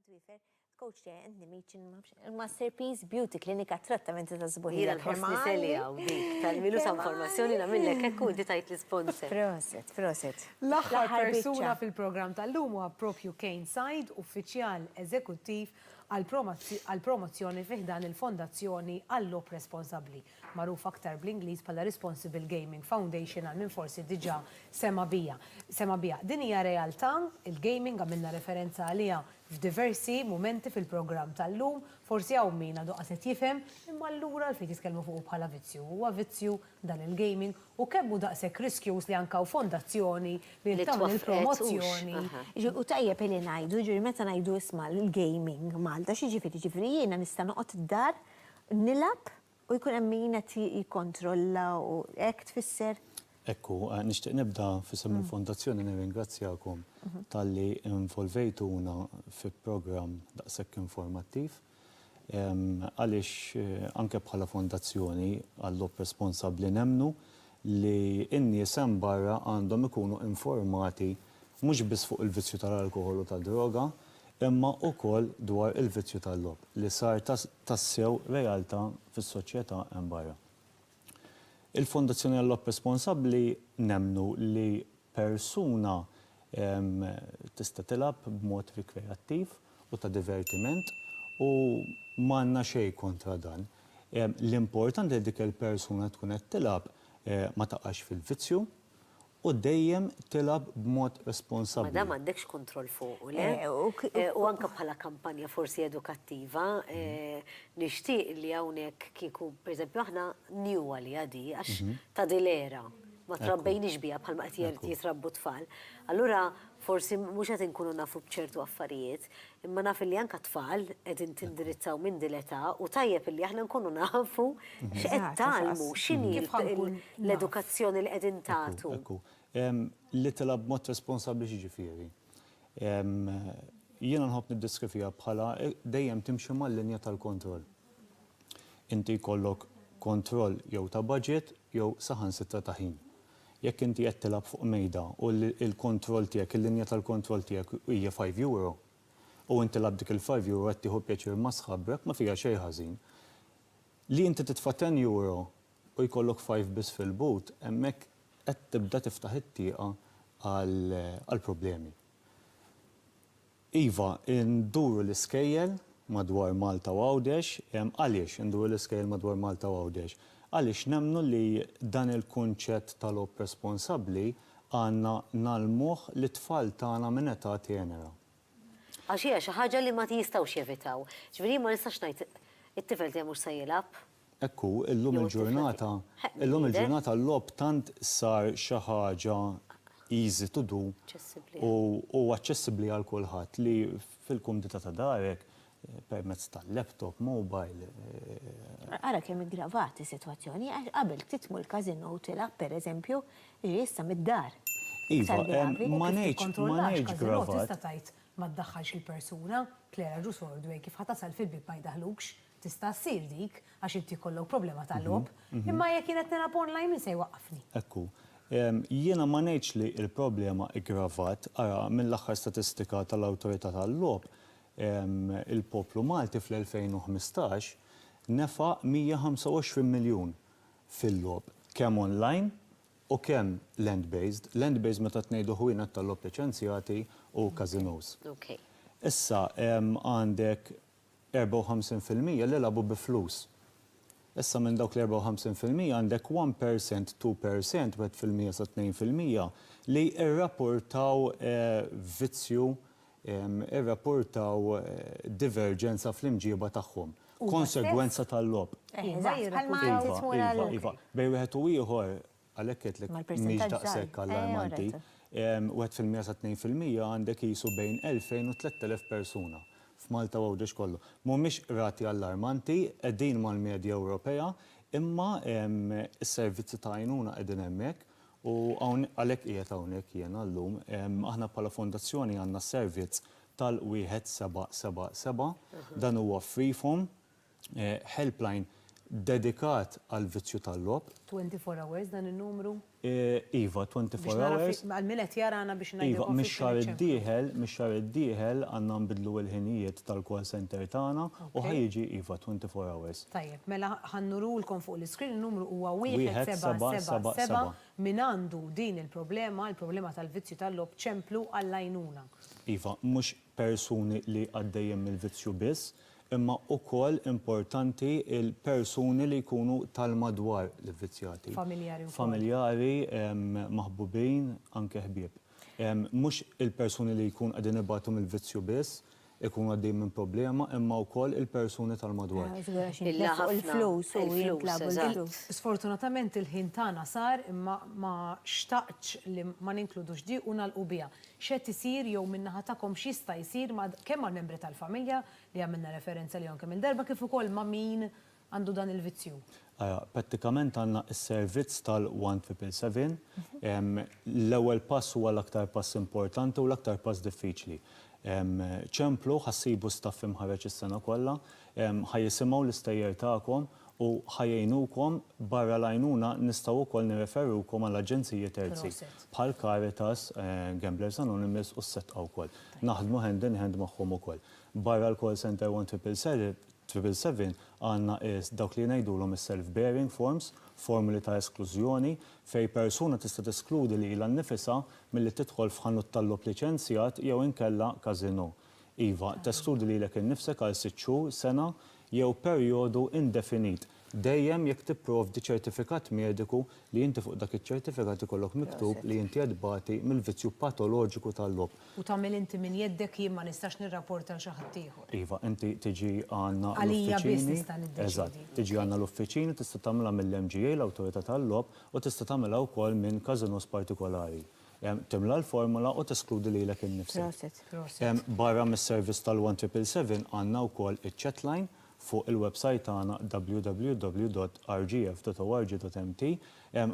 Twifer, coach tiegħi and meeting Masterpiece Beauty Clinic trattamenti ta' Jina żbuħira. l-ħosni selja u dik tal-milu sa' informazzjoni namillek ekku di tajt l-sponsor. Proset. L-aħħar persuna fil-programm tal-lum huwa propju Kane Said, uffiċjal eżekuttiv għal-promozzjoni fiħdan il-Fondazzjoni għall-Lob Responsabbli, magħruf aktar bl-Ingliż bħala Responsible Gaming Foundation għal min forsi diġà sema bija. Din hija realtà, il-gaming għamilna referenza għaliha f'diversi momenti fil-programm tal-lum, forsi hawn min għadu qaset jifhem, imma allura l-fejn jitkellmu fuq bħala vizzju. Huwa vizzju dan il-gaming u kemm hu daqshekk riskjuż li anke fondazzjoni li tagħmel il-promozzjoni. U tajjeb li ngħidu, ġifieri meta ngħidu isma' il-gaming Malta xi ġifieri jiena nista' noqgħod id-dar nilab u jkun hemm min qed jikkontrolla u hekk tfisser. Ekku, nixtieq nibda f'isem il-Fondazzjoni nirringrazzjakom tal-li involvejtuna fi programm daqshekk informattiv. Għaliex anke bħala fondazzjoni għall-Lob Responsabbli nemmnu li n-nies hemm barra għandhom ikunu informati mhux biss fuq il-vizzju tal-alkoħol u tad-droga, imma wkoll dwar il-vizzju tal-lob li sar tassew realtà fis-soċjetà hemm barra. Il-Fondazzjoni għall-Lob Responsabbli nemmnu li persuna tista' tilab b'mod rikreattiv u ta' divertiment u m'għandna xejn kontra dan. L-importanti li dik il-persuna tkun qed tilab ma taqax fil-vizzju u dejjem tilab b'mod responsabbli. Ma m'għandekx kontroll fuq, le? U anke bħala kampanja forsi edukattiva, nixtieq li hawnhekk kieku pereżempju aħna new għali għadi għax ta' dilera ma trabbejniex biha bħalma qed jitrabbu tfal. Allura forsi mhux qed inkunu nafu b'ċertu affarijiet, imma naf li anke tfal qegħdin tindirizzaw minn dileta u tajjeb li aħna nkunu nafu x'qed tagħmlu, x'inhi l-edukazzjoni li qegħdin tagħtu. Li tilab b'mod responsabbli xiġifieri. Jiena nħobb niddeskrivija bħala dejjem timxi mal-linja tal-kontroll. Inti jkollok kontroll jew ta' budget jew saħansitra ta' ħin. Jekk inti qed tilab fuq mejda u l-kontroll tiegħek, il-linja tal-kontroll tiegħek hija €5 u inti lab dik il-€5 qed tieħu pjaċir ma' sħabrek ma fiha xejn ħażin. Li inti titfa' €10 u jkollok 5 biss fil-but, hemmhekk qed tibda tiftaħ it-tieqa għall-problemi. Iva, induru l-iskejjel madwar Malta u Għawdex, għaliex induru l-iskejjel madwar Malta u Għawdex? Għaliex nemmnu li dan il-kunċett tal-lob responsabbli għandna nagħmluh l-tfal tagħna minn età tenera. Għax hija xi ħaġa li ma jistgħux jevitaw. Ġifieri ma nistax ngħid it-tifel tiegħek mhux se jilgħab. Ekku, illum il-ġurnata l-lob tant sar xi ħaġa easy to do u aċċessibbli għal kulħadd li fil-kumdita ta' darek permezz tal-laptop, mobile. Ara kemm iggravati sitwazzjoni għax qabel titmu l-kazino tilab pereżempju issa mid-dar. Iva, ma ngħidx gravat. Tista' tgħid ma tdaħħalx il-persuna, Klera ġu sordu kif ħatasal fil-bib ma jdaħlukx, tista' ssir dik għax inti jkollok problema tal-lob, imma jekk kienet nilab online min se jwaqqafni. Ekku. Jiena ma ngħidx li l-problema iggravat ara mill-aħħar statistika tal-Awtorità tal-Lob il-poplu Malti fl-2015 nefa' 125 miljun fil-lob, kemm online u kemm land-based. Land-based meta tngħidu ħwienet tal-lob liċenzjati u casinos. Issa għandek 54% li labu bi flus. Issa minn dawk l-54% għandek 1%, 2%, 1% sa 2% li irrapportaw vizzju irrapportaw divergenza fl-imġiba tagħhom. Konsegwenza tal-lob. Iva, bej wieħed u ieħor għalhekk qedlek mhix daqshekk allarmanti. 1% sa 2% għandek qisu bejn 2000 u 3000 persuna f'Malta u Għawdex kollu. Mhumiex rati allarmanti, qegħdin mal-medja Ewropea, imma s-servizzi ta' għajnuna qegħdin hemmhekk. U għalhekk qiegħed hawnhekk jiena llum, aħna bħala fondazzjoni għandna servizz tal-1777, dan huwa freeform helpline dedikat għal vizzju tal-lob. 24 hours dan il-numru? Iva, 24 hours. Għal-milet jarana biex najdu. Iva, mix-xar id-dieħel għanna nbidlu l-ħinijiet tal-call center tagħna u ħajġi Iva 24 hours. Tajjeb, mela ħannuru l-kon fuq l-screen il-numru huwa 1777 min għandu din il-problema tal-vizzju tal-lob ċemplu għall-għajnuna. Iva, mhux persuni li għaddejjem il-vizzju biss, imma ukoll importanti il-persuni li jkunu tal-madwar l-vizzjati. Familjari wkoll. Familjari, maħbubin, anke ħbieb. Mhux il-persuni li jkun qegħdin ibatu mill-vizzju biss, ikun għaddej minn problema, imma wkoll il-persuni tal-madwar. Il-flus u jintlabu l-flus. Sfortunatament il-ħin tagħna sar imma ma xtaqx li ma ninkludux di u nagħlqu biha. X'qed isir jew min-naħa tagħkom x'jista' jsir kemm mal-membri tal-familja li għamilna referenza lihom kemm il-darba kif ukoll ma' min għandu dan il-vizzju. Prattikament għandna s-servizz tal-1777. L-ewwel pass huwa l-aktar pass importanti u l-aktar pass diffiċli. ċemplu ħassibu staff imħarreġ is-sena kollha, ħajjisimgħu l-istejjer tagħkom u ħajjejnukom barra l-għajnuna nistgħu wkoll nirreferukom għall-aġenziji terzi bħal Caritas, Gamblers Anonymous u s-setqa wkoll. Naħdmu hand in hand magħhom ukoll. Barra l-call center 1777 għandna dawk li ngħidulhom is-self-bearing forms, formuli ta' esklużjoni fej persuna tista' teskludi li ilha nnifisha milli tidħol f'ħanut tal-lob liċenzjat jew inkella każino. Iva, teskludi lilek innifsek għal 6 xhur, sena jew perjodu indefinit. Dejjem jekk tipprovdi ċertifikat mediku li inti fuq dak iċ-ċertifikat ikollok miktub li inti qed bagħti mill-vizzju patoloġiku tal-lob. U tagħmel inti minn jeddek jien ma nistax nirrapporta l xi ħadd ieħor. Iva, inti tiġi għandna Għalija biss nista' niddeċiedi. Eżatt, tiġi għandna l-uffiċini tista' tagħmilha mill-MGA l-Awtorità tal-Lob u tista' tagħmilha wkoll minn każinos partikolari. Timla l-formula u teskludi lilek innifsek. Barra mis-servizz tal-1777 għandna wkoll iċ-chatline fuq il-website tagħna www.rgf.org.mt.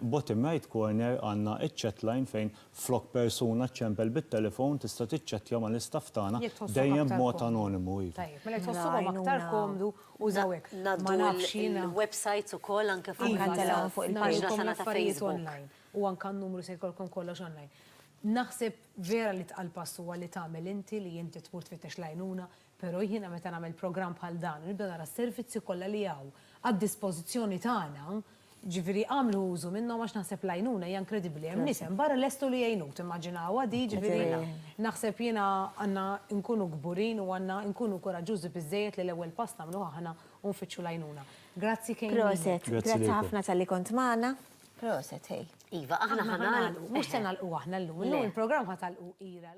Bottom right corner għandna iċ-chatline fejn flok persuna ċempel bit-telefon tista' tiċċettja mal-istaff tagħna dejjem b'mod anonimu. Tajjeb, mela jtħossuhom aktar komdu użaw hekk. Naddu il-websites ukoll anke fuq il-paġna tagħna ta' Facebook. U anke n-numru se jkollkom kollox online. Naħseb vera li tqal passu li tagħmel inti li inti tmur tfittex l-għajnuna, però jiena meta nagħmel programm bħal dan, nibda nara s-servizzi kollha li hawn għad-dispożizzjoni tagħna, ġifieri għamlu użu minnhom għax naħseb l-għajnuna hija inkredibbli. Hemm nies hemm barra lestu li jgħinuk, timmaġinawha di ġifieri naħseb jiena għandna nkunu kburin u għandna nkunu koraġġużi biżżejjed li l-ewwel pass nagħmluha aħna u nfittxu l-għajnuna. Grazzi kien. Proset, grazzi ħafna tal-li kont magħna. Proset, hej. Iva, aħna ħanalqu. Mhux se nagħlqu aħna llum. Il-programm ħatalqu ira